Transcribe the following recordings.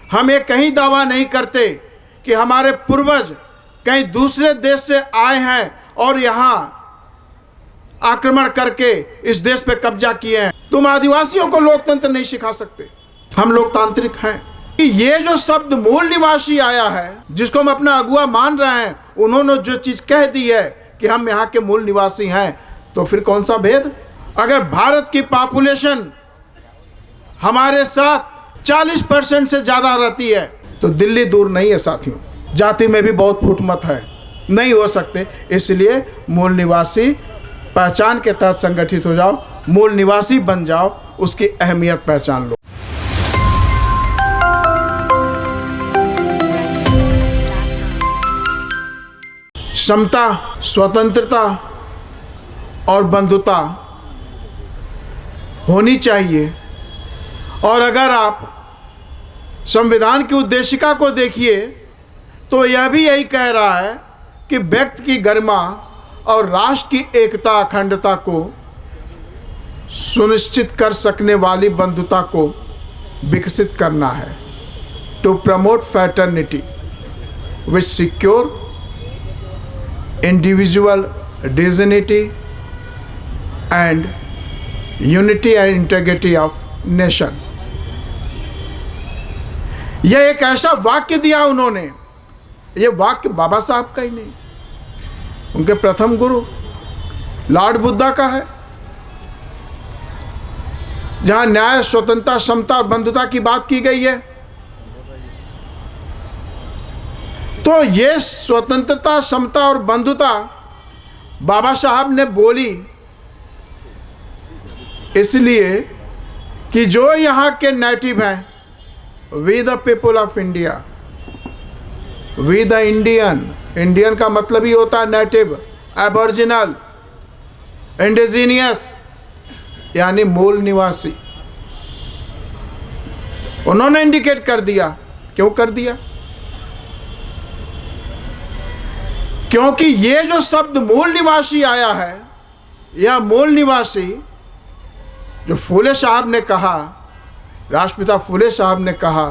हम ये कहीं दावा नहीं करते कि हमारे पूर्वज कहीं दूसरे देश से आए हैं और यहाँ आक्रमण करके इस देश पे कब्जा किए हैं। तुम आदिवासियों को लोकतंत्र नहीं सिखा सकते, हम लोकतांत्रिक हैं। ये जो शब्द मूल निवासी आया है, जिसको हम अपना अगुआ मान रहे हैं, उन्होंने जो चीज कह दी है कि हम यहाँ के मूल निवासी हैं, तो फिर कौन सा भेद? अगर भारत की पॉपुलेशन हमारे साथ 40% से ज्यादा रहती है तो दिल्ली दूर नहीं है साथियों। जाति में भी बहुत फूट-मत है, नहीं हो सकते। इसलिए मूल निवासी पहचान के तहत संगठित हो जाओ, मूल निवासी बन जाओ, उसकी अहमियत पहचान लो। समता, स्वतंत्रता और बंधुता होनी चाहिए। और अगर आप संविधान की उद्देशिका को देखिए तो यह भी यही कह रहा है कि व्यक्ति की गरिमा और राष्ट्र की एकता अखंडता को सुनिश्चित कर सकने वाली बंधुता को विकसित करना है। To promote fraternity which secure individual dignity and unity and integrity of nation. यह एक ऐसा वाक्य दिया उन्होंने, यह वाक्य बाबा साहब का ही नहीं, उनके प्रथम गुरु लॉर्ड बुद्धा का है, जहां न्याय, स्वतंत्रता, समता और बंधुता की बात की गई है। तो ये स्वतंत्रता, समता और बंधुता बाबा साहब ने बोली इसलिए कि जो यहाँ के नेटिव हैं, we the people of India, we the Indian, Indian का मतलब ही होता है नेटिव, एबोरिजिनल, इंडिजीनियस यानी मूल निवासी। उन्होंने इंडिकेट कर दिया। क्यों कर दिया? क्योंकि ये जो शब्द मूल निवासी आया है, यह मूल निवासी जो फूले साहब ने कहा, राष्ट्रपिता फूले साहब ने कहा,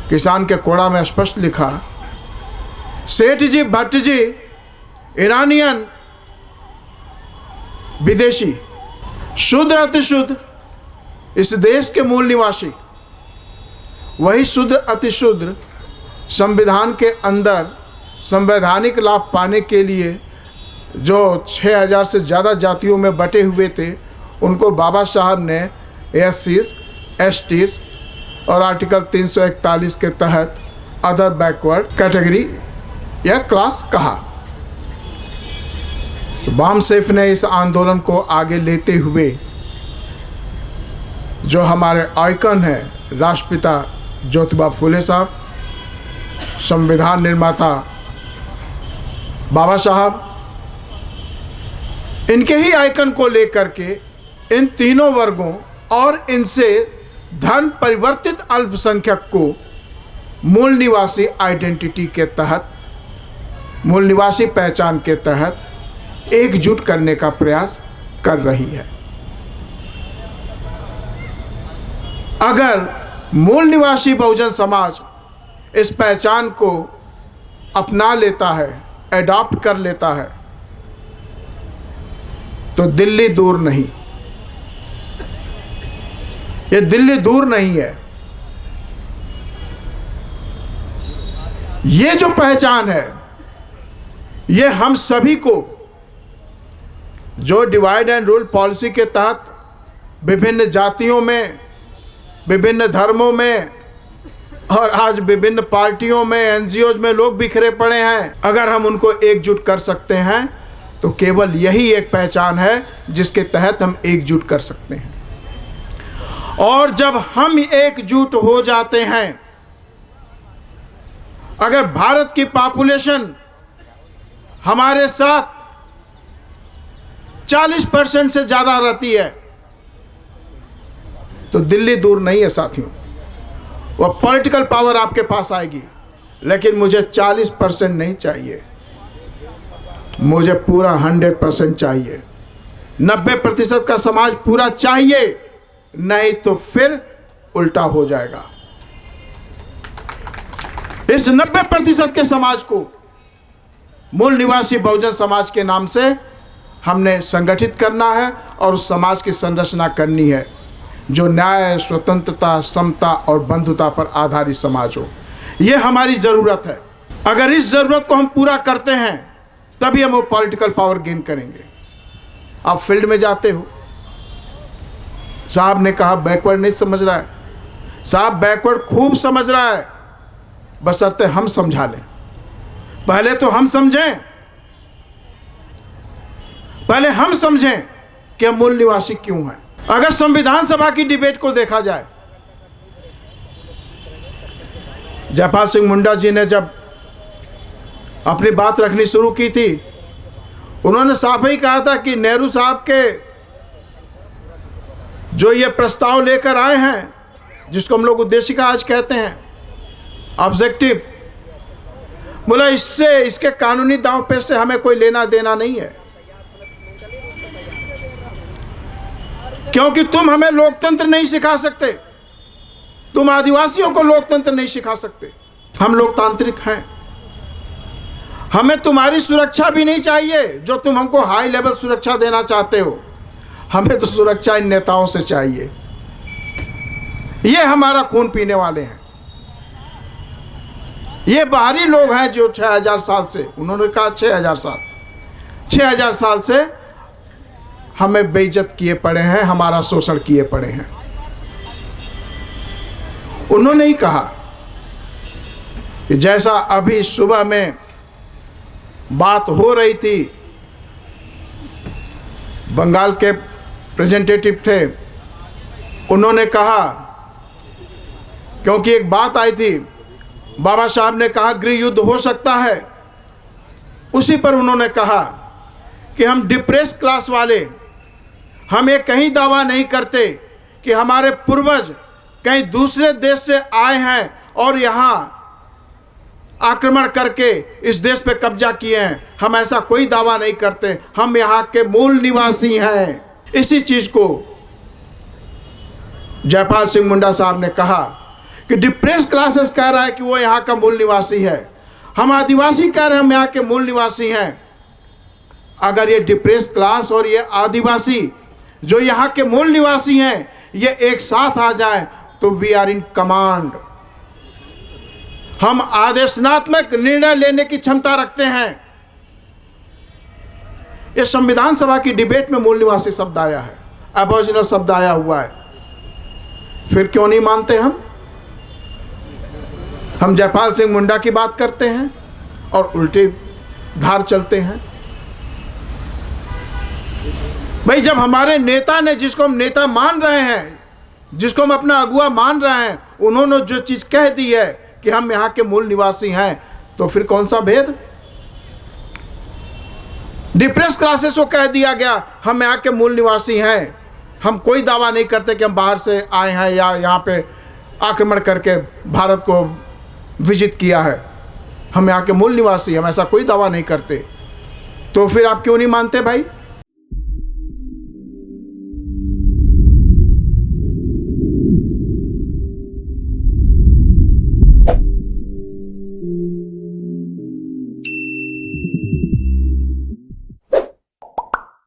किसान के कोड़ा में स्पष्ट लिखा, सेठ जी, भट्ट जी, ईरानियन, विदेशी, शूद्र अतिशूद्र, इस देश के मूल निवासी, वही शूद्र अतिशूद्र संविधान के अंदर संवैधानिक लाभ पाने के लिए जो 6000 से ज़्यादा जातियों में बटे हुए थे, उनको बाबा साहब ने एससीज, एसटीज और आर्टिकल 341 के तहत अदर बैकवर्ड कैटेगरी या क्लास कहा। तो बाम सेफ ने इस आंदोलन को आगे लेते हुए जो हमारे आइकन है, राष्ट्रपिता ज्योतिबा फूले साहब, संविधान निर्माता बाबा साहब, इनके ही आइकन को लेकर के इन तीनों वर्गों और इनसे धर्म परिवर्तित अल्पसंख्यक को मूल निवासी आइडेंटिटी के तहत, मूल निवासी पहचान के तहत एकजुट करने का प्रयास कर रही है। अगर मूल निवासी बहुजन समाज इस पहचान को अपना लेता है, एडॉप्ट कर लेता है, तो दिल्ली दूर नहीं, ये दिल्ली दूर नहीं है। ये जो पहचान है, ये हम सभी को जो डिवाइड एंड रूल पॉलिसी के तहत विभिन्न जातियों में, विभिन्न धर्मों में और आज विभिन्न पार्टियों में, एनजीओज में लोग बिखरे पड़े हैं, अगर हम उनको एकजुट कर सकते हैं तो केवल यही एक पहचान है जिसके तहत हम एकजुट कर सकते हैं। और जब हम एकजुट हो जाते हैं, अगर भारत की पॉपुलेशन हमारे साथ 40% से ज़्यादा रहती है तो दिल्ली दूर नहीं है साथियों। वह पॉलिटिकल पावर आपके पास आएगी, लेकिन मुझे 40% नहीं चाहिए, मुझे पूरा 100% चाहिए। 90% का समाज पूरा चाहिए, नहीं तो फिर उल्टा हो जाएगा। इस 90% के समाज को मूल निवासी बहुजन समाज के नाम से हमने संगठित करना है और उस समाज की संरचना करनी है जो न्याय, स्वतंत्रता, समता और बंधुता पर आधारित समाज हो। यह हमारी ज़रूरत है। अगर इस ज़रूरत को हम पूरा करते हैं तभी हम वो पॉलिटिकल पावर गेन करेंगे। आप फील्ड में जाते हो, साहब ने कहा बैकवर्ड नहीं समझ रहा है। साहब बैकवर्ड खूब समझ रहा है, बशर्ते हम समझा लें। पहले तो हम समझें, पहले हम समझें कि हम मूल निवासी क्यों हैं। अगर संविधान सभा की डिबेट को देखा जाए, जयपाल सिंह मुंडा जी ने जब अपनी बात रखनी शुरू की थी, उन्होंने साफ ही कहा था कि नेहरू साहब के जो ये प्रस्ताव लेकर आए हैं, जिसको हम लोग उद्देशिका आज कहते हैं, ऑब्जेक्टिव, बोला इससे, इसके कानूनी दांव पेच से हमें कोई लेना देना नहीं है, क्योंकि तुम हमें लोकतंत्र नहीं सिखा सकते, तुम आदिवासियों को लोकतंत्र नहीं सिखा सकते। हम लोकतांत्रिक हैं, हमें तुम्हारी सुरक्षा भी नहीं चाहिए जो तुम हमको हाई लेवल सुरक्षा देना चाहते हो। हमें तो सुरक्षा इन नेताओं से चाहिए। ये हमारा खून पीने वाले हैं, ये बाहरी लोग हैं जो 6000 साल से, उन्होंने कहा 6000 साल से हमें बेइज्जत किए पड़े हैं, हमारा शोषण किए पड़े हैं। उन्होंने ही कहा कि जैसा अभी सुबह में बात हो रही थी, बंगाल के रिप्रेजेंटेटिव थे, उन्होंने कहा, क्योंकि एक बात आई थी, बाबा साहब ने कहा गृह युद्ध हो सकता है, उसी पर उन्होंने कहा कि हम डिप्रेस क्लास वाले, हम ये कहीं दावा नहीं करते कि हमारे पूर्वज कहीं दूसरे देश से आए हैं और यहाँ आक्रमण करके इस देश पे कब्जा किए हैं। हम ऐसा कोई दावा नहीं करते, हम यहाँ के मूल निवासी हैं। इसी चीज़ को जयपाल सिंह मुंडा साहब ने कहा कि डिप्रेस क्लासेस कह रहा है कि वो यहाँ का मूल निवासी है, हम आदिवासी कह रहे हैं हम यहाँ के मूल निवासी हैं। अगर ये डिप्रेस क्लास और ये आदिवासी जो यहाँ के मूल निवासी हैं, ये एक साथ आ जाए तो वी आर इन कमांड। हम आदेशनात्मक निर्णय लेने की क्षमता रखते हैं। ये संविधान सभा की डिबेट में मूल निवासी शब्द आया है, एबोरिजिनल शब्द आया हुआ है, फिर क्यों नहीं मानते हम जयपाल सिंह मुंडा की बात करते हैं और उल्टी धार चलते हैं। भाई जब हमारे नेता ने, जिसको हम नेता मान रहे हैं, जिसको हम अपना अगुआ मान रहे हैं, उन्होंने जो चीज़ कह दी है कि हम यहाँ के मूल निवासी हैं, तो फिर कौन सा भेद? डिप्रेस क्लासेस को कह दिया गया हम यहाँ के मूल निवासी हैं, हम कोई दावा नहीं करते कि हम बाहर से आए हैं या यहाँ पे आक्रमण करके भारत को विजित किया है, हम यहाँ के मूल निवासी, हम ऐसा कोई दावा नहीं करते। तो फिर आप क्यों नहीं मानते भाई?